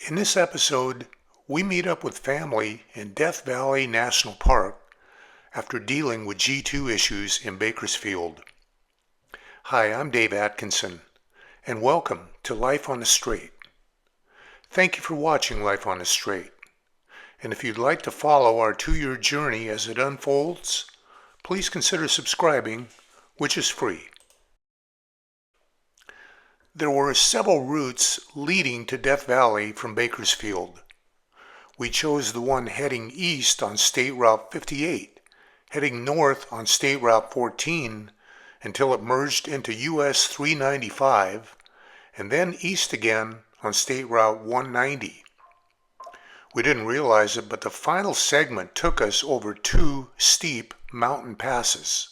In this episode, we meet up with family in Death Valley National Park after dealing with G2 issues in Bakersfield. Hi, I'm Dave Atkinson, and welcome to Life on the Straight. Thank you for watching Life on the Straight, and if you'd like to follow our 2-year journey as it unfolds, please consider subscribing, which is free. There were several routes leading to Death Valley from Bakersfield. We chose the one heading east on State Route 58, heading north on State Route 14 until it merged into US 395, and then east again on State Route 190. We didn't realize it, but the final segment took us over 2 steep mountain passes.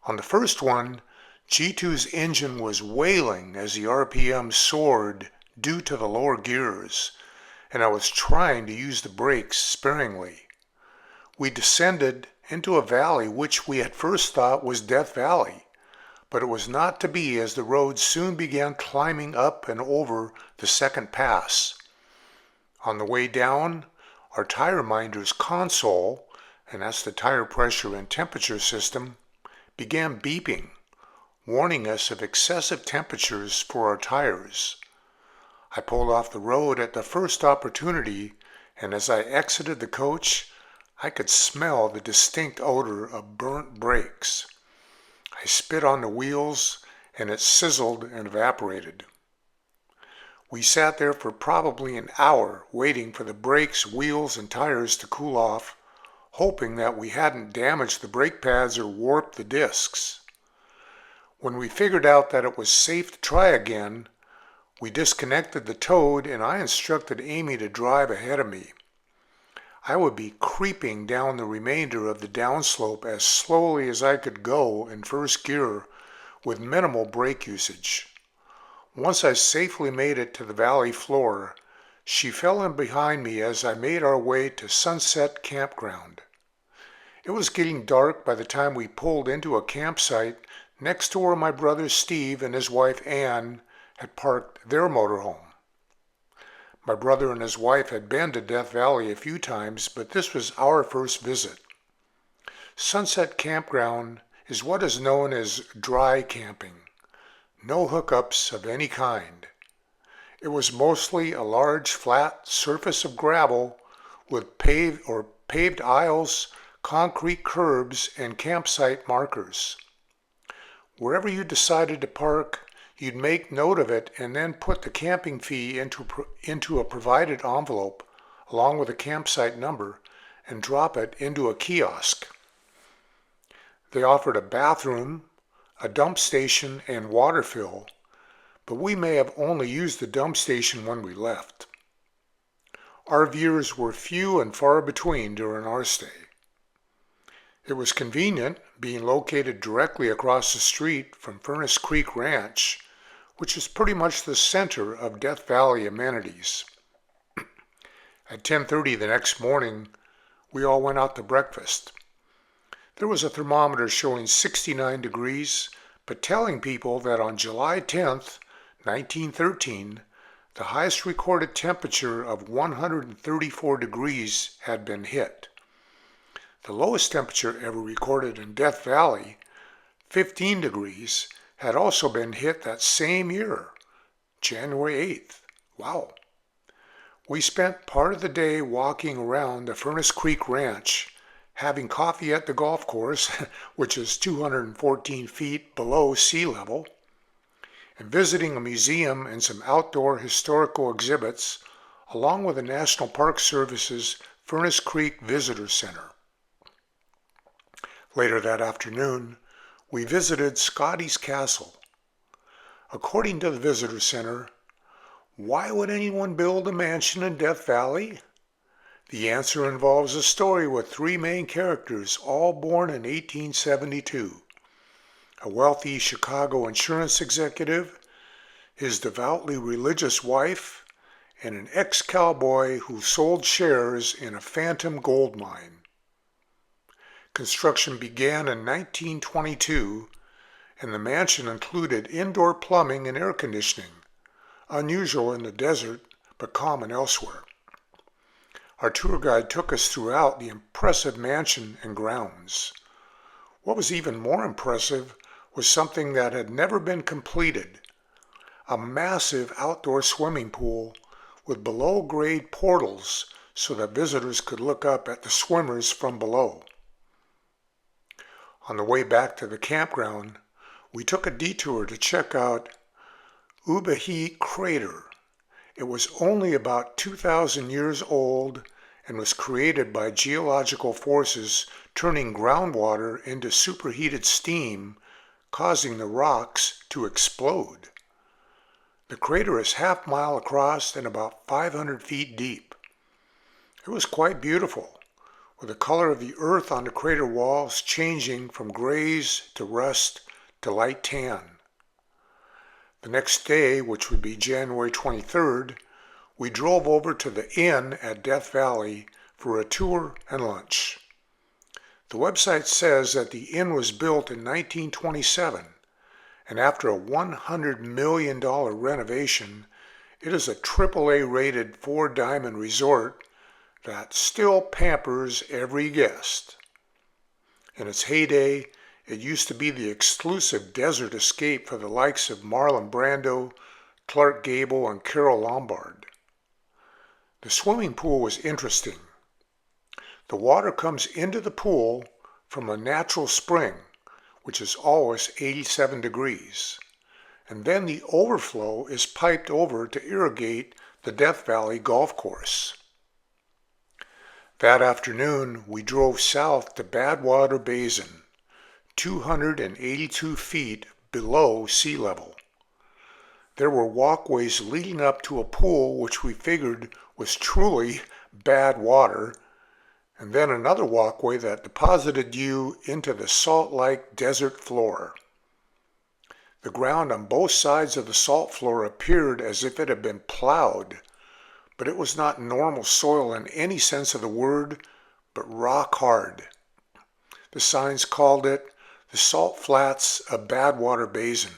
On the first one, G2's engine was wailing as the RPM soared due to the lower gears, and I was trying to use the brakes sparingly. We descended into a valley which we at first thought was Death Valley, but it was not to be as the road soon began climbing up and over the second pass. On the way down, our TireMinder's console, and that's the tire pressure and temperature system, began beeping, warning us of excessive temperatures for our tires. I pulled off the road at the first opportunity, and as I exited the coach, I could smell the distinct odor of burnt brakes. I spit on the wheels, and it sizzled and evaporated. We sat there for probably an hour waiting for the brakes, wheels, and tires to cool off, hoping that we hadn't damaged the brake pads or warped the discs. When we figured out that it was safe to try again, we disconnected the toad and I instructed Amy to drive ahead of me. I would be creeping down the remainder of the downslope as slowly as I could go in first gear with minimal brake usage. Once I safely made it to the valley floor, she fell in behind me as I made our way to Sunset Campground. It was getting dark by the time we pulled into a campsite next to where my brother Steve and his wife Ann had parked their motorhome. My brother and his wife had been to Death Valley a few times, but this was our first visit. Sunset Campground is what is known as dry camping. No hookups of any kind. It was mostly a large flat surface of gravel with paved aisles, concrete curbs, and campsite markers. Wherever you decided to park, you'd make note of it and then put the camping fee into a provided envelope along with a campsite number and drop it into a kiosk. They offered a bathroom, a dump station, and water fill, but we may have only used the dump station when we left. Our viewers were few and far between during our stay. It was convenient, being located directly across the street from Furnace Creek Ranch, which is pretty much the center of Death Valley amenities. At 10:30 the next morning, we all went out to breakfast. There was a thermometer showing 69 degrees, but telling people that on July 10th, 1913, the highest recorded temperature of 134 degrees had been hit. The lowest temperature ever recorded in Death Valley, 15 degrees, had also been hit that same year, January 8th. Wow. We spent part of the day walking around the Furnace Creek Ranch, having coffee at the golf course, which is 214 feet below sea level, and visiting a museum and some outdoor historical exhibits, along with the National Park Service's Furnace Creek Visitor Center. Later that afternoon, we visited Scotty's castle. According to the visitor center, why would anyone build a mansion in Death Valley? The answer involves a story with 3 main characters, all born in 1872. A wealthy Chicago insurance executive, his devoutly religious wife, and an ex-cowboy who sold shares in a phantom gold mine. Construction began in 1922, and the mansion included indoor plumbing and air conditioning, unusual in the desert, but common elsewhere. Our tour guide took us throughout the impressive mansion and grounds. What was even more impressive was something that had never been completed: a massive outdoor swimming pool with below-grade portals so that visitors could look up at the swimmers from below. On the way back to the campground, we took a detour to check out overheated crater. It was only about 2,000 years old and was created by geological forces turning groundwater into superheated steam, causing the rocks to explode. The crater is half-mile across and about 500 feet deep. It was quite beautiful, with the color of the earth on the crater walls changing from grays to rust to light tan. The next day, which would be January 23rd, we drove over to the inn at Death Valley for a tour and lunch. The website says that the inn was built in 1927, and after a $100 million renovation, it is a AAA rated 4-diamond resort that still pampers every guest. In its heyday, it used to be the exclusive desert escape for the likes of Marlon Brando, Clark Gable, and Carole Lombard. The swimming pool was interesting. The water comes into the pool from a natural spring, which is always 87 degrees, and then the overflow is piped over to irrigate the Death Valley golf course. That afternoon, we drove south to Badwater Basin, 282 feet below sea level. There were walkways leading up to a pool which we figured was truly bad water, and then another walkway that deposited you into the salt-like desert floor. The ground on both sides of the salt floor appeared as if it had been plowed, but it was not normal soil in any sense of the word, but rock hard. The signs called it the Salt Flats of Badwater Basin.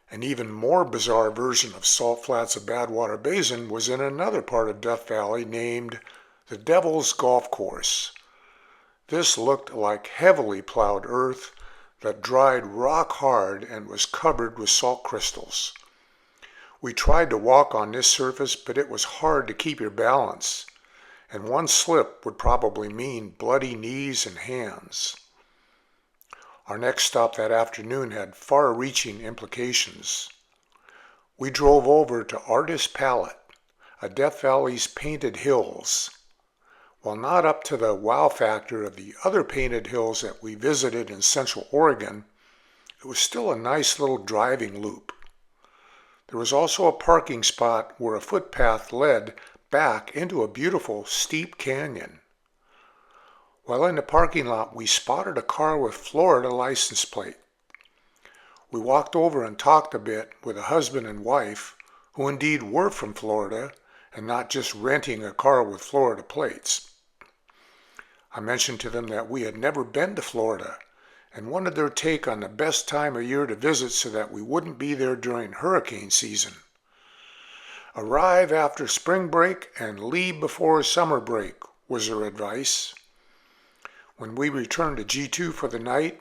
An even more bizarre version of Salt Flats of Badwater Basin was in another part of Death Valley named the Devil's Golf Course. This looked like heavily plowed earth that dried rock hard and was covered with salt crystals. We tried to walk on this surface, but it was hard to keep your balance, and one slip would probably mean bloody knees and hands. Our next stop that afternoon had far-reaching implications. We drove over to Artist Palette, a Death Valley's painted hills. While not up to the wow factor of the other painted hills that we visited in Central Oregon, it was still a nice little driving loop. There was also a parking spot where a footpath led back into a beautiful steep canyon. While in the parking lot, we spotted a car with Florida license plate. We walked over and talked a bit with a husband and wife who indeed were from Florida and not just renting a car with Florida plates. I mentioned to them that we had never been to Florida and wanted their take on the best time of year to visit so that we wouldn't be there during hurricane season. Arrive after spring break and leave before summer break was their advice. When we returned to G2 for the night,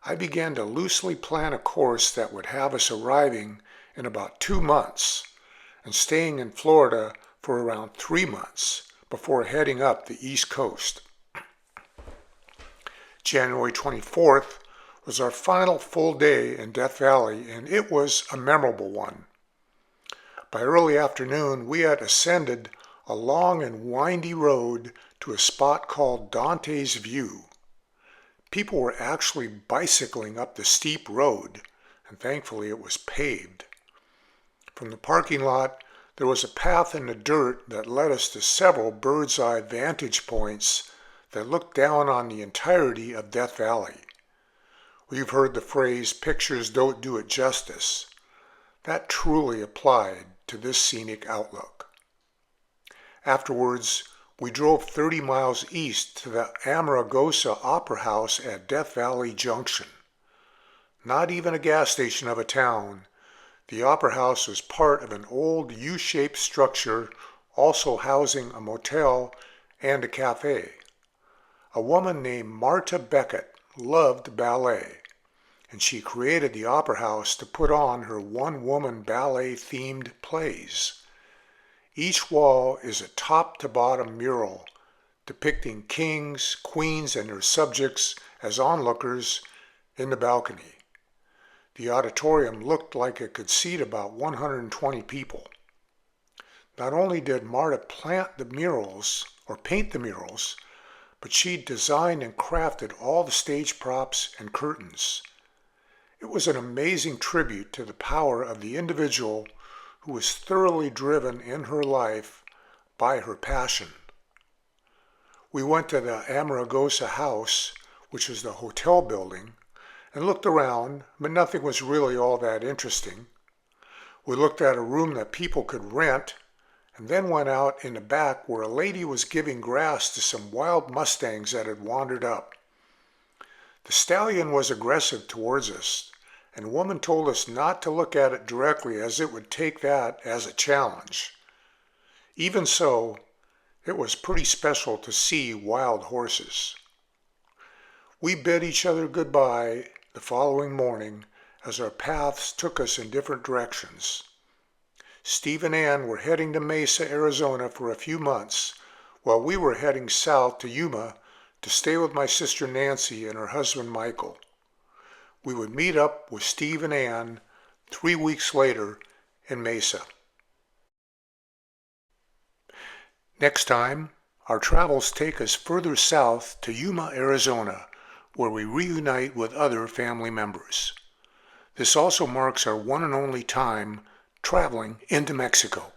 I began to loosely plan a course that would have us arriving in about 2 months and staying in Florida for around 3 months before heading up the East Coast. January 24th was our final full day in Death Valley, and it was a memorable one. By early afternoon, we had ascended a long and windy road to a spot called Dante's View. People were actually bicycling up the steep road, and thankfully it was paved. From the parking lot, there was a path in the dirt that led us to several bird's-eye vantage points that looked down on the entirety of Death Valley. We've heard the phrase, "pictures don't do it justice." That truly applied to this scenic outlook. Afterwards, we drove 30 miles east to the Amargosa Opera House at Death Valley Junction. Not even a gas station of a town, The Opera House was part of an old U-shaped structure, also housing a motel and a cafe. A woman named Marta Beckett loved ballet, and she created the Opera House to put on her one-woman ballet-themed plays. Each wall is a top-to-bottom mural depicting kings, queens, and their subjects as onlookers in the balcony. The auditorium looked like it could seat about 120 people. Not only did Marta paint the murals, but she designed and crafted all the stage props and curtains. It was an amazing tribute to the power of the individual who was thoroughly driven in her life by her passion. We went to the Amargosa house, which was the hotel building, and looked around, but nothing was really all that interesting. We looked at a room that people could rent, and then went out in the back where a lady was giving grass to some wild mustangs that had wandered up. The stallion was aggressive towards us, and the woman told us not to look at it directly as it would take that as a challenge. Even so, it was pretty special to see wild horses. We bid each other goodbye the following morning as our paths took us in different directions. Steve and Ann were heading to Mesa, Arizona for a few months, while we were heading south to Yuma to stay with my sister Nancy and her husband Michael. We would meet up with Steve and Ann 3 weeks later in Mesa. Next time, our travels take us further south to Yuma, Arizona, where we reunite with other family members. This also marks our one and only time traveling into Mexico.